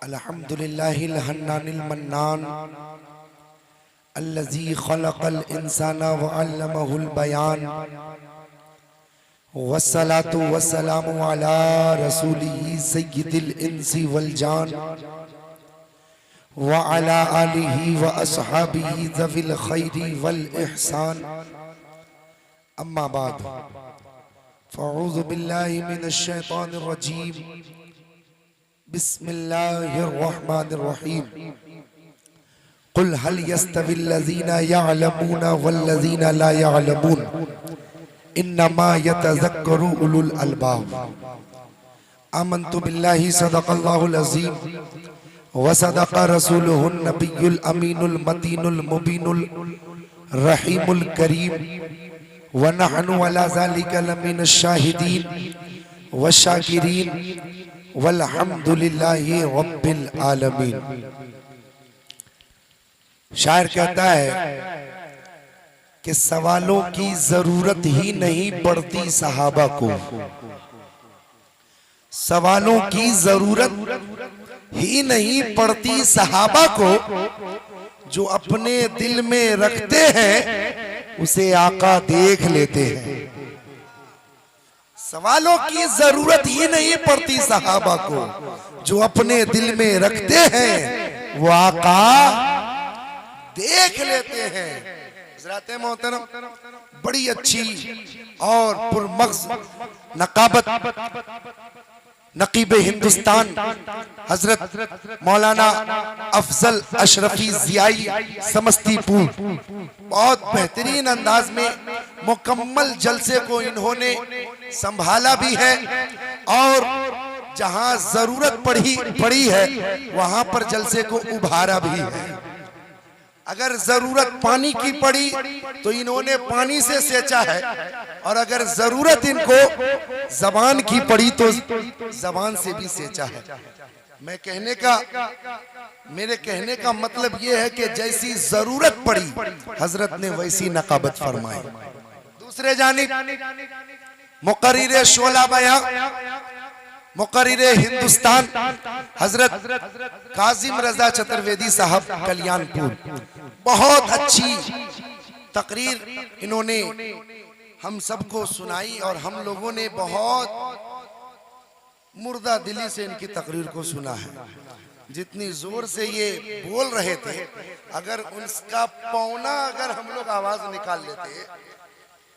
अल्हम्दुलिल्लाहिल हन्नानिल mannan अल्लज़ी खलक़ल इंसाना व अल्लमहुल बयान वस्सलातु वस्सलामु अला रसूलिही सय्यिदिल इंसी वल जान व अला आलिही व अस्हाबिही ज़विल खैरि वल इहसान अम्मा बाद फ़अऊज़ु बिल्लाहि मिनश शैतानिर रजीम बिस्मिल्लाहिर्रहमानिर्रहीम कुल हल यस्तविल्लज़ीना यअलमूना वल्लज़ीना ला यअलमून इन्नमा यतज़क्करु उलुल अलबाब आमन्तु बिल्लाहि सदक़ल्लाहुल अज़ीम व सदक़ रसूलुहुन नबियुल अमीनुल मतीनुल मुबीनुल रहीमुल करीम व नहनु अला ज़ालिका लमिनश शाहिदीन व शाकिरीन वल्हम्दुलिल्लाहि रब्बिल आलमीन। शायर कहता है कि सवालों की जरूरत ही नहीं पड़ती सहाबा को, सवालों की जरूरत ही नहीं पड़ती सहाबा को, जो अपने दिल में रखते हैं उसे आका देख लेते हैं। सवालों की जरूरत ही नहीं पड़ती सहाबा को, जो अपने दिल में रखते हैं वो आका देख लेते हैं। हज़रात मोहतरम, बड़ी अच्छी और पुरमग़ज़ नकाबत नकीबे हिंदुस्तान हजरत मौलाना अफजल अशरफी ज़ियाई समस्तीपुर बहुत बेहतरीन अंदाज में मुकम्मल जलसे को इन्होंने संभाला भी है और जहां जरूरत पड़ी है वहां पर जलसे को उभारा भी है। अगर जरूरत पानी की पड़ी तो इन्होंने पानी से सेंचा है और अगर जरूरत इनको जबान की पड़ी तो जबान से भी सेंचा है। मेरे कहने का मतलब ये है कि जैसी जरूरत पड़ी हजरत ने वैसी नकाबत फरमाई। दूसरे जानिब मुकर्रिर शोला बयां मुकर्रिर हिंदुस्तान हजरत काजिम रजा चतुर्वेदी साहब कल्याणपुर, बहुत अच्छी तकरीर इन्होंने हम सबको सुनाई और हम लोगों ने बहुत मुर्दा दिली से इनकी तकरीर को सुना है। जितनी जोर से ये बोल रहे थे, अगर उसका पौना अगर हम लोग आवाज निकाल लेते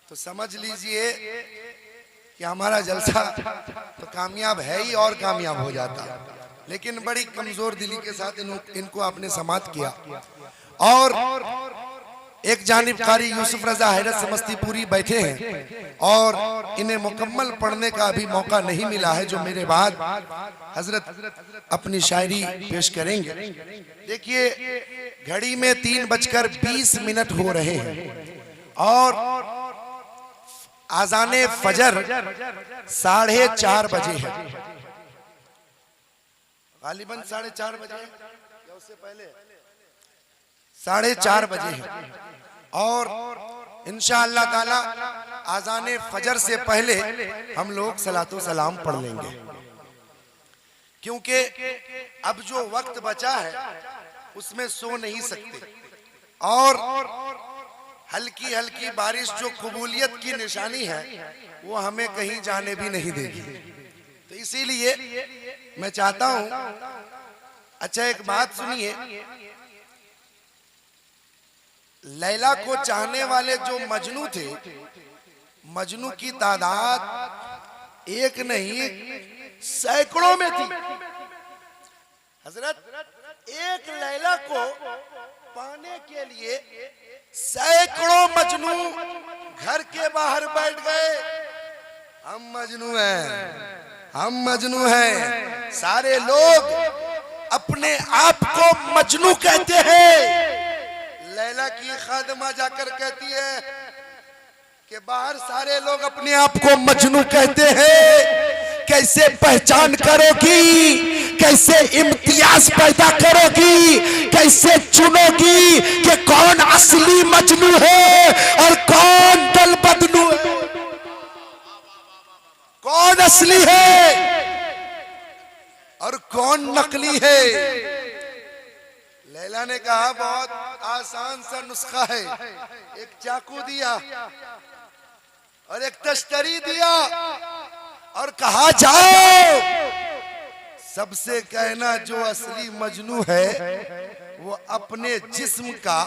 तो समझ लीजिए कि हमारा जलसा तो कामयाब है ही और कामयाब हो जाता। लेकिन बड़ी कमजोर दिली के साथ इनको आपने समाप्त किया। और एक जानिब कारी यूसुफ रजा हैरत समस्तीपुरी बैठे हैं और इन्हें मुकम्मल पढ़ने का अभी मौका नहीं मिला है, जो मेरे बाद हजरत अपनी शायरी पेश करेंगे। देखिए, घड़ी में 3:20 हो रहे हैं और आज़ाने फजर 4:30 बजे है। गालिबन 4:30 बजे या उससे पहले 4:30 बजे है और इंशाअल्लाह ताला आज़ाने फजर से पहले हम लोग सलातो सलाम पढ़ लेंगे, क्योंकि अब जो वक्त बचा है उसमें सो नहीं सकते और हल्की हल्की बारिश जो कबूलियत की निशानी है वो हमें कहीं जाने भी नहीं देगी। तो इसीलिए मैं चाहता हूं, अच्छा एक बात सुनिए, लैला को चाहने वाले जो मजनू थे, मजनू की तादाद एक नहीं सैकड़ों में थी। हजरत, एक लैला को पाने के लिए सैकड़ों मजनू घर के बाहर बैठ गए। हम मजनू हैं, हम मजनू हैं। सारे लोग अपने आप को मजनू कहते हैं। लैला की खादिमा जाकर कहती है कि बाहर सारे लोग अपने आप को मजनू कहते हैं, कैसे पहचान करोगी, कैसे इम्तियाज पैदा करोगी, कैसे चुनोगी कि कौन असली मजनू है और कौन दल बदनू है, कौन असली है। और कौन नकली है? लैला ने कहा बहुत आसान सा नुस्खा है। एक चाकू दिया और एक तश्तरी दिया और कहा जाओ सबसे कहना जो असली मजनू है वो अपने जिस्म का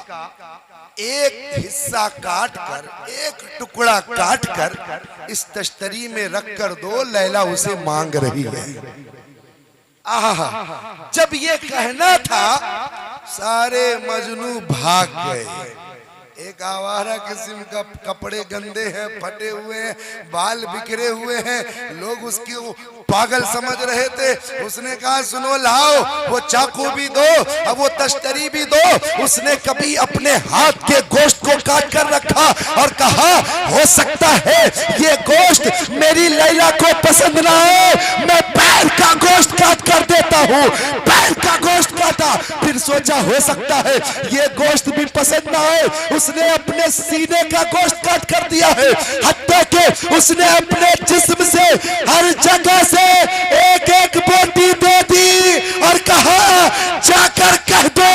एक हिस्सा काट कर, एक टुकड़ा काट कर इस तश्तरी में रख कर दो, लैला उसे मांग रही है। आहा, जब ये कहना था सारे मजनू भाग गए। एक आवारा किस्म का कपड़े गंदे हैं, फटे हुए हैं, बाल बिखरे हुए हैं, लोग उसकी पागल समझ रहे थे। उसने कहा सुनो लाओ वो चाकू भी दो अब वो तश्तरी भी दो। उसने कभी अपने हाथ के गोश्त को काट कर रखा और कहा हो सकता है ये गोश्त मेरी लैला को पसंद ना हो, मैं पैर का गोश्त काट कर देता हूँ। पैर का गोश्त काटा, फिर सोचा हो सकता है ये गोश्त भी पसंद ना हो, उसने अपने सीने का गोश्त काट कर दिया है। हत्या के उसने अपने जिस्म से हर जगह से एक एक बोटी दे दी और कहा जाकर कह दो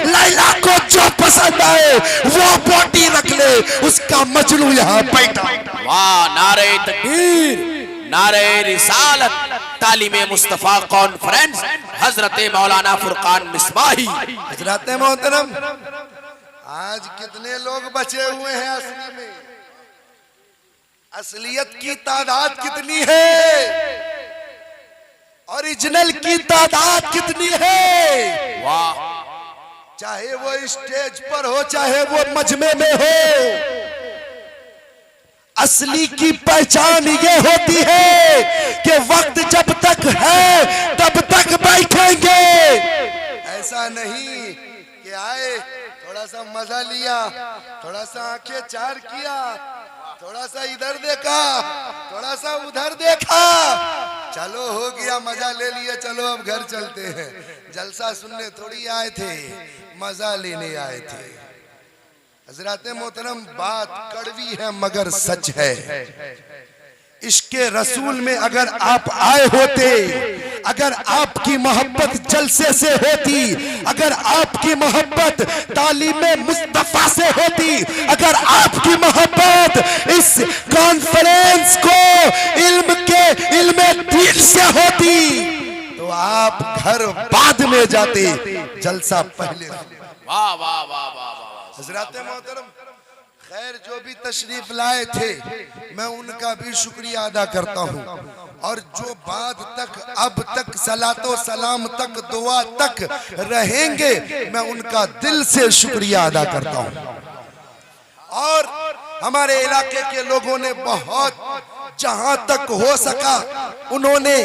लैला को जो पसंद आए वो बोटी रख ले, उसका मजनू यहाँ बैठा। वाह, नारे तकबीर, नारे रिसालत, तालीमे मुस्तफा कॉन्फ्रेंस, हजरत मौलाना फुरकान मिसबाही। हजरत मोहतरम, आज कितने लोग बचे हुए हैं असली में? असलियत की तादाद कितनी है? ओरिजिनल की तादाद कितनी है? वाह, चाहे वो स्टेज पर हो चाहे वो मजमे में हो, असली की पहचान ये होती है कि वक्त जब तक है तब तक बैठेंगे। ऐसा नहीं कि आए थोड़ा सा मजा लिया, थोड़ा सा आंखें चार किया, थोड़ा सा इधर देखा, थोड़ा सा उधर देखा, चलो हो गया मजा ले लिया, चलो अब घर चलते हैं। जलसा सुनने थोड़ी आए थे, मजा लेने आए थे। हजरत मोहतरम, बात कड़वी है मगर सच है। इश्के रसूल में अगर आप आए होते, अगर आपकी मोहब्बत जलसे से होती, अगर आपकी मोहब्बत तालीमे मुस्तफा से होती, अगर आपकी मोहब्बत इस कॉन्फ्रेंस को इल्म दीन से होती तो आप घर बाद में जाते, जलसा पहले। वाह वाह वाह वाह। हजरत मोहतरम, खैर जो भी तशरीफ लाए थे मैं उनका भी शुक्रिया अदा करता हूँ, और जो बाद तक अब तक सलातो सलाम तक दुआ तक रहेंगे मैं उनका दिल से शुक्रिया अदा करता हूँ। और हमारे इलाके के लोगों ने बहुत, जहां तक हो सका उन्होंने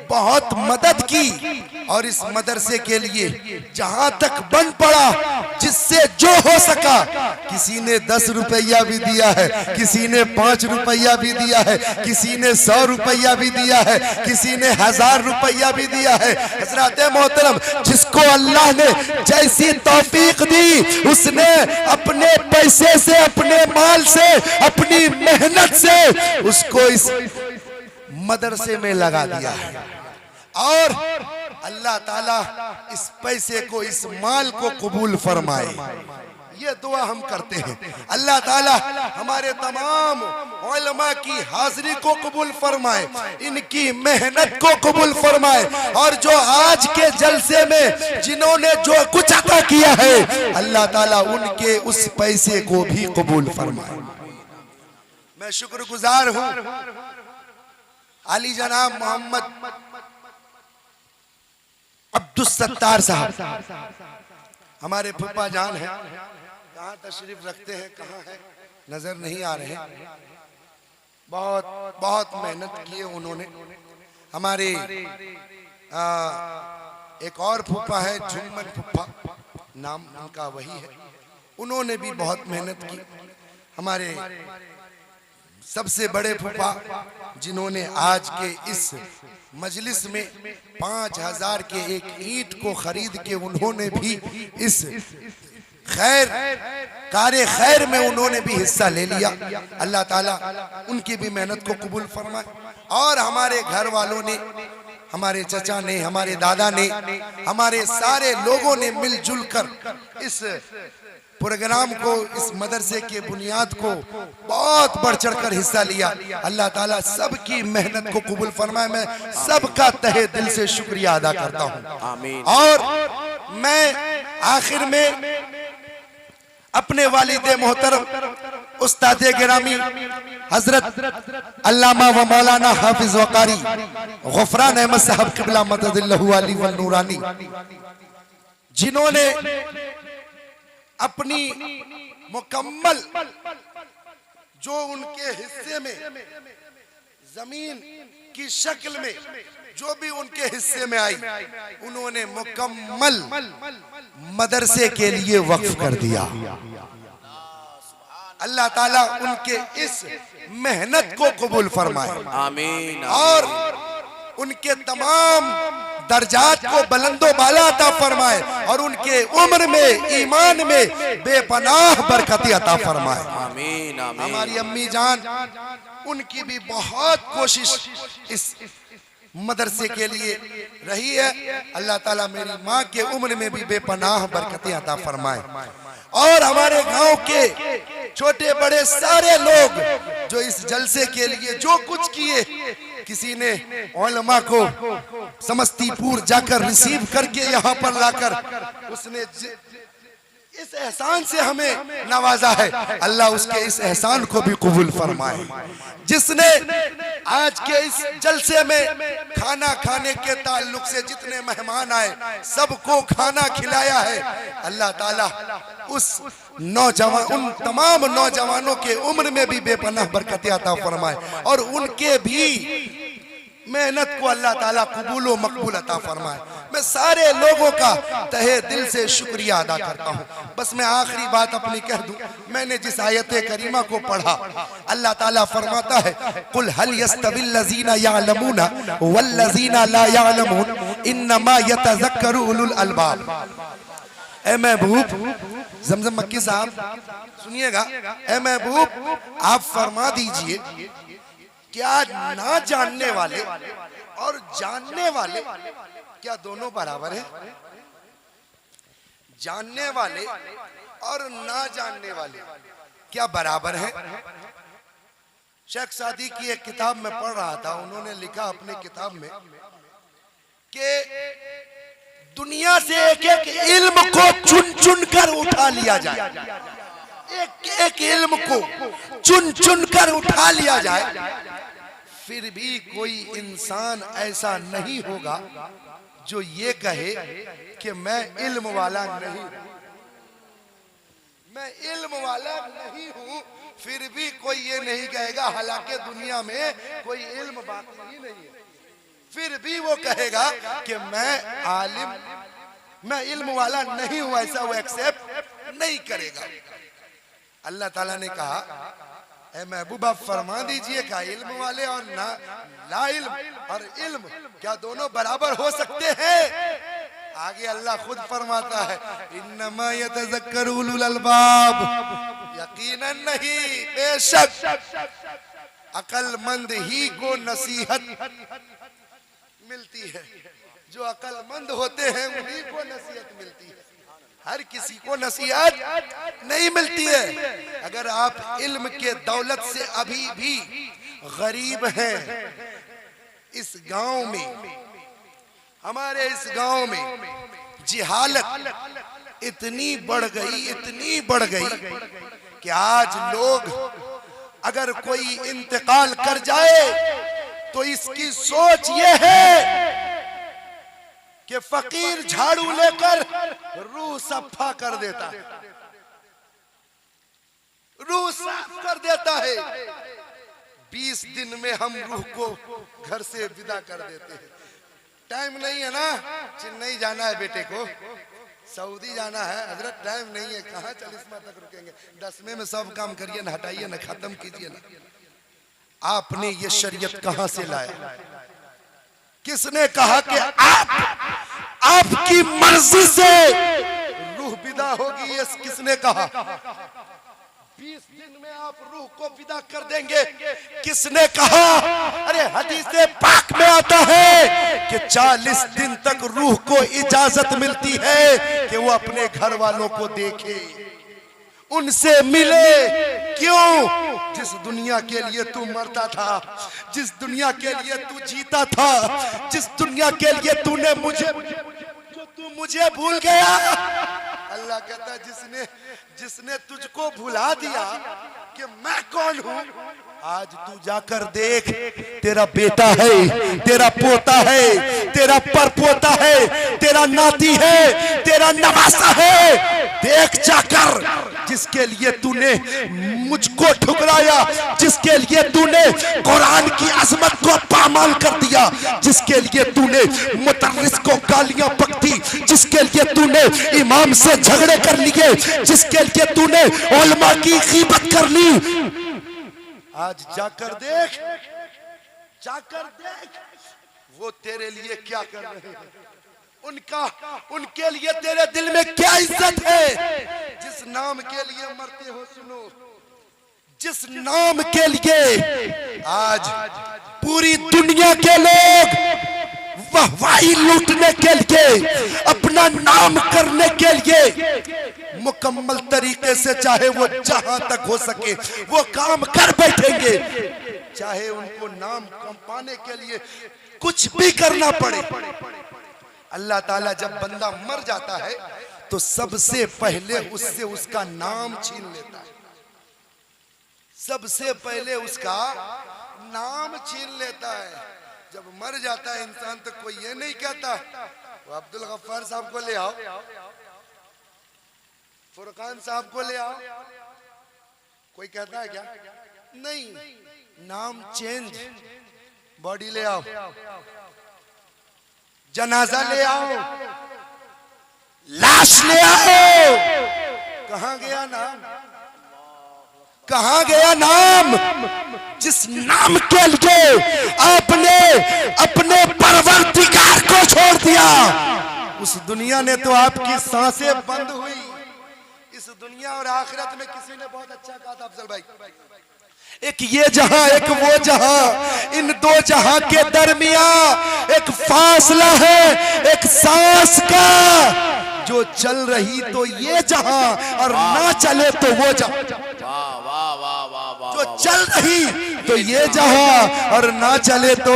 बहुत मदद की, और इस मदरसे के लिए जहां तक बन पड़ा, जिससे जो हो सका, किसी ने 10 रुपया भी दिया है, किसी ने 5 रुपया भी दिया है, किसी ने 100 रुपया भी दिया है, किसी ने 1000 रुपया भी दिया है। हजरत मोहतरम, जिसको अल्लाह ने जैसी तौफीक दी उसने अपने पैसे से, अपने माल से, अपनी मेहनत से उसको इस मदरसे में लगा दिया है। और अल्लाह ताला इस पैसे को, इस माल को कबूल फरमाए, ये दुआ हम करते हैं। अल्लाह ताला हमारे तमाम उलमा की हाजिरी को कबूल फरमाए, इनकी मेहनत को कबूल फरमाए, और जो आज के जलसे में जिन्होंने जो कुछ अता किया है अल्लाह ताला उनके उस पैसे को भी कबूल फरमाए। मैं शुक्रगुजार हूँ अली जनाब मोहम्मद अब्दुल सत्तार साहब, हमारे फूफा जान हैं, कहाँ तशरीफ रखते हैं, कहाँ है, नजर नहीं आ रहे। बहुत बहुत मेहनत की है उन्होंने। हमारे एक और फूफा है झुम्मन फूफा, नाम उनका वही है, उन्होंने भी बहुत मेहनत की। हमारे सबसे बड़े फूफा जिन्होंने आज के इस मजलिस में 5000 के एक ईंट को खरीद के उन्होंने भी इस कार्य खैर में उन्होंने भी हिस्सा ले लिया। अल्लाह ताला उनकी भी मेहनत को कबूल फरमाए। और हमारे घर वालों ने, हमारे चचा ने, हमारे दादा ने, हमारे सारे लोगों ने मिलजुल कर इस प्रोग्राम को, इस मदरसे के बुनियाद को बहुत बढ़ चढ़ कर हिस्सा लिया। अल्लाह ताला सबकी मेहनत को कबूल फरमाए। मैं सबका तहे दिल से शुक्रिया अदा करता हूँ। आमीन। और मैं आखिर में अपने वालिद मोहतरम उस्ताद गिरामी हजरत अल्लामा व मौलाना हाफिज वकारी गुफरान अहमद साहब क़िबला मददिल्लाहु अली व नूरानी, जिन्होंने अपनी मुकम्मल जो उनके हिस्से में जमीन की शक्ल में जो भी उनके हिस्से में आई, उन्होंने मुकम्मल मदरसे के लिए वक्फ कर दिया। अल्लाह ताला उनके इस मेहनत को कबूल फरमाए। आमीन। और उनके तमाम दर्जात को बुलंदो बाला अता फरमाए और उनके उम्र में, ईमान में बेपनाह बरकत अता फरमाए। आमीन। आमीन। हमारी अम्मी जान, उनकी भी बहुत कोशिश इस मदरसे के लिए रही है। अल्लाह ताला मेरी माँ के उम्र में भी बेपनाह बरकत अता फरमाए। और हमारे गांव के छोटे बड़े सारे लोग जो इस जलसे के लिए जो कुछ किए, किसी ने उलमा को समस्तीपुर जाकर रिसीव करके यहाँ पर लाकर उसने इस एहसान से हमें नवाजा है। अल्लाह उसके इस एहसान को भी कबूल फरमाए। जिसने आज के इस जलसे में खाना खाने के ताल्लुक से जितने मेहमान आए सबको खाना खिलाया है, अल्लाह ताला उस नौजवान, उन तमाम नौजवानों के उम्र में भी बेपनाह बरकत अता फरमाए और उनके भी मेहनत को अल्लाह ताला कबूल व मकबूल अता फरमाए। मैं सारे लोगों का तहे दिल से शुक्रिया अदा करता हूँ। बस मैं आखिरी बात अपनी कह दूं। मैंने जिस आयत करीमा को पढ़ा, अल्लाह ताला फरमाता है, कुल हल यस्तविल लज़ीना यअलमूना वल लज़ीना ला यअलमून इन्नमा यतज़क्करु उलुल अलबाब। ए महबूब, जमजम मक्की साहब सुनिएगा, ए महबूब आप फरमा दीजिए, क्या ना जानने वाले और जानने वाले क्या दोनों बराबर है? जानने वाले और ना जानने वाले क्या बराबर है? शेख सादी की एक किताब में पढ़ रहा था, उन्होंने लिखा अपने किताब में कि दुनिया से एक एक इल्म को चुन चुन कर उठा लिया जाए, एक एक इल्म को चुन चुन कर उठा लिया जाए, फिर भी कोई इंसान ऐसा नहीं होगा जो ये कहे कि मैं इल्म वाला नहीं हूं, मैं इल्म वाला नहीं हूं। फिर भी कोई ये नहीं कहेगा, हालांकि दुनिया में कोई इल्म बाकी ही नहीं है, फिर भी वो कहेगा कि मैं आलिम, मैं इल्म वाला नहीं हूं, ऐसा वो एक्सेप्ट नहीं करेगा। अल्लाह ताला ने कहा, ए महबूबा फरमा दीजिए, क्या इल्म वाले और ना ला इल्म और इल्म क्या दोनों बराबर हो सकते हैं? आगे अल्लाह खुद फरमाता है, इन्नमा यतज़क्करु उलुल अलबाब, यकीनन नहीं, बेशक अक्लमंद ही को नसीहत मिलती है। जो अक्लमंद होते हैं उन्हीं को नसीहत मिलती है, हर किसी को नसीहत नहीं मिलती है। अगर आप इल्म के दौलत से अभी भी गरीब हैं, इस गांव में, हमारे इस गांव में जिहालत इतनी बढ़ गई, इतनी बढ़ गई कि आज लोग अगर कोई इंतकाल कर जाए तो इसकी सोच ये है कि फकीर झाड़ू लेकर रूह सफा कर देता है, रूह साफ कर देता है। 20 दिन में हम रूह को घर से विदा कर देते हैं। टाइम नहीं है ना, चेन्नई जाना है बेटे को, सऊदी जाना है, हजरत टाइम नहीं है, कहाँ 40वां तक रुकेंगे? 10वें में सब काम करिए ना, हटाइए ना, खत्म कीजिए ना। आपने ये शरीयत कहां से लाया? किसने कहा कि आपकी मर्जी से रूह विदा होगी? ये किसने कहा? 20 दिन में आप रूह को विदा कर देंगे। किसने कहा? अरे हदीसे पाक में आता है कि 40 दिन तक रूह को इजाजत मिलती है कि वो अपने घर वालों को देखे, उनसे मिले। क्यों? जिस दुनिया के लिए तू मरता था, जिस दुनिया के लिए तू जीता था, जिस दुनिया के लिए तूने मुझे भूल गया। अल्लाह कहता है जिसने तुझको भुला दिया कि मैं कौन हूं, आज तू जाकर देख, तेरा बेटा है, तेरा पोता है, तेरा परपोता है, तेरा नाती है, तेरा नवासा है। देख जाकर, जिसके लिए तूने मुझको ठुकराया, जिसके लिए तूने कुरान की अजमत को पामाल कर दिया, जिसके लिए तूने मुदर्रिस को गालियां बकती, जिसके लिए तूने इमाम से झगड़े कर लिए, जिसके लिए तूने उलमा की गीबत कर ली, आज जाकर देख, वो तेरे लिए क्या कर रहे हैं, उनके लिए तेरे दिल में क्या इज्जत है। जिस नाम के लिए मरते हो, सुनो, जिस नाम के लिए आज पूरी दुनिया के लोग वाहवाही लूटने के लिए, अपना नाम करने के लिए मुकम्मल तरीके से, चाहे वो जहां तक हो सके वो काम कर बैठेंगे, चाहे उनको नाम पाने के लिए कुछ भी करना पड़े। अल्लाह ताला जब बंदा मर जाता है तो सबसे पहले उससे उसका नाम छीन लेता है, सबसे पहले उसका नाम छीन लेता है। जब मर जाता है इंसान तो कोई ये नहीं कहता वो अब्दुल गफ्फार साहब को ले आओ, फुरकान साहब को ले आओ, कोई कहता है क्या? नहीं, नाम चेंज, बॉडी ले आओ, जनाजा ले आओ, लाश ले आओ। कहां गया नाम? कहां गया नाम? जिस नाम के लिए आपने अपने परवरदिगार को छोड़ दिया, उस दुनिया ने तो आपकी सांसें बंद हुई। इस दुनिया और आखिरत में किसी ने बहुत अच्छा कहा था अफजल भाई, एक ये जहां एक वो जहां, इन दो जहां के दरमियान एक फासला है, एक सांस का, जो चल रही तो ये जहां और ना चले तो वो जहां, जो चल रही तो ये जहां और ना चले तो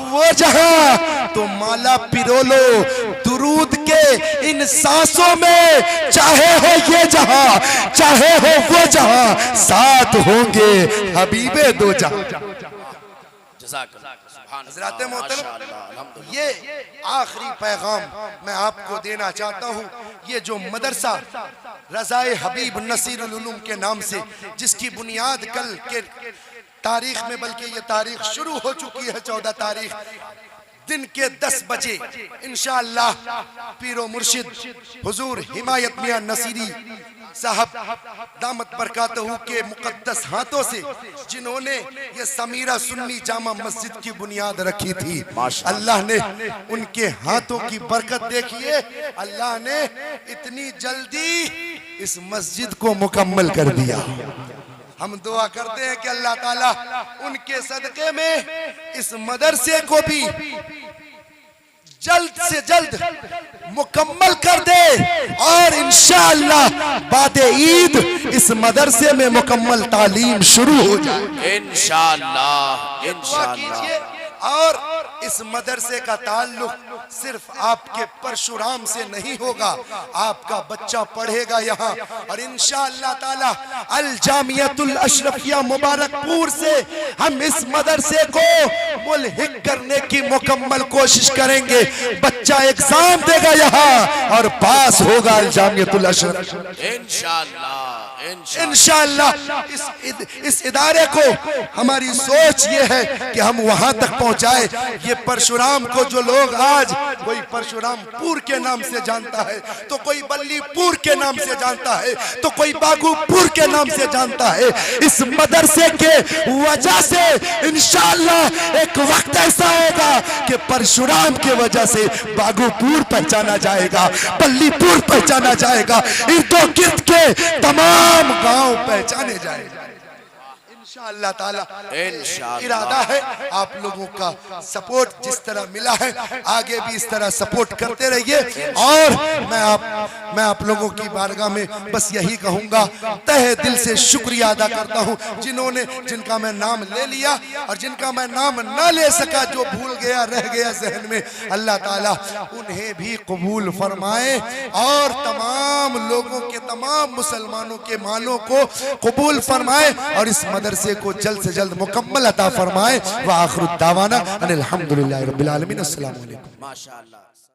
वो जहां। तो माला पिरो लो दुरूद के इन सांसों में, चाहे हो ये जहां चाहे हो वो जहां, साथ होंगे हबीबे दो जहां। हज़रात मोहतरम, ये आखिरी पैगाम मैं आपको देना चाहता हूँ। ये जो मदरसा रज़ाए हबीब नसीरुल उलूम के नाम से, जिसकी बुनियाद कल के तारीख में, बल्कि ये तारीख शुरू हो चुकी है, 14 तारीख दिन के 10 बजे इंशाअल्लाह पीरो मुर्शिद हुजूर हिमायत मियां नसीरी साहब दामत बरकातहू के मुकद्दस हाथों से, जिन्होंने ये समीरा सुन्नी जामा मस्जिद की बुनियाद रखी थी, अल्लाह ने उनके हाथों की बरकत देखिए, अल्लाह ने इतनी जल्दी इस मस्जिद को मुकम्मल कर दिया। हम दुआ करते हैं कि अल्लाह ताला उनके सदके में इस मदरसे को भी जल्द से जल्द मुकम्मल कर दे, और इंशाअल्लाह बाद ईद इस मदरसे में मुकम्मल तालीम शुरू हो जाए इंशाअल्लाह। और इस मदरसे का ताल्लुक सिर्फ आपके परशुराम से नहीं होगा, आपका बच्चा पढ़ेगा यहाँ, और इंशाअल्लाह ताला अल जामियतुल अशरफिया मुबारकपुर से हम इस मदरसे को मुल्हिक करने की मुकम्मल कोशिश करेंगे। बच्चा एग्जाम देगा यहाँ और पास होगा अल जामियतुल अशरफ इंशाअल्लाह। इस इदारे को हमारी सोच ये है कि हम वहां तक पहुंचाए। ये परशुराम को जो लोग आज कोई परशुरामपुर के नाम से जानता है, तो कोई बल्लीपुर के नाम से जानता है, तो कोई बागूपुर के नाम से जानता है, इस मदरसे के वजह से इंशाअल्लाह एक वक्त ऐसा आएगा कि परशुराम के वजह से बागूपुर पहचाना जाएगा, बल्लीपुर पहचाना जाएगा, इर्दो गिर्द के तमाम तमाम गांव पहचाने जाएंगे इंशाअल्लाह ताला। इंशाअल्लाह। इरादा है आप लोगों का सपोर्ट जिस तरह मिला है आगे भी इस तरह सपोर्ट करते रहिए। और मैं आप लोगों की बारगाह में बस यही कहूंगा, तहे दिल से शुक्रिया अदा करता हूं जिनका मैं नाम ले लिया और जिनका मैं नाम न ले सका, जो भूल गया रह गया जहन में, अल्लाह ताला उन्हें भी कबूल फरमाए और तमाम लोगों के, तमाम मुसलमानों के मालों को कबूल फरमाए और इस मदरसे को जल्द से जल्द मुकम्मल अता फरमाए। व आखिर दावाना अनिल हम्दुलिल्लाहि रब्बिल आलमीन। अस्सलामु अलैकुम। माशाअल्लाह।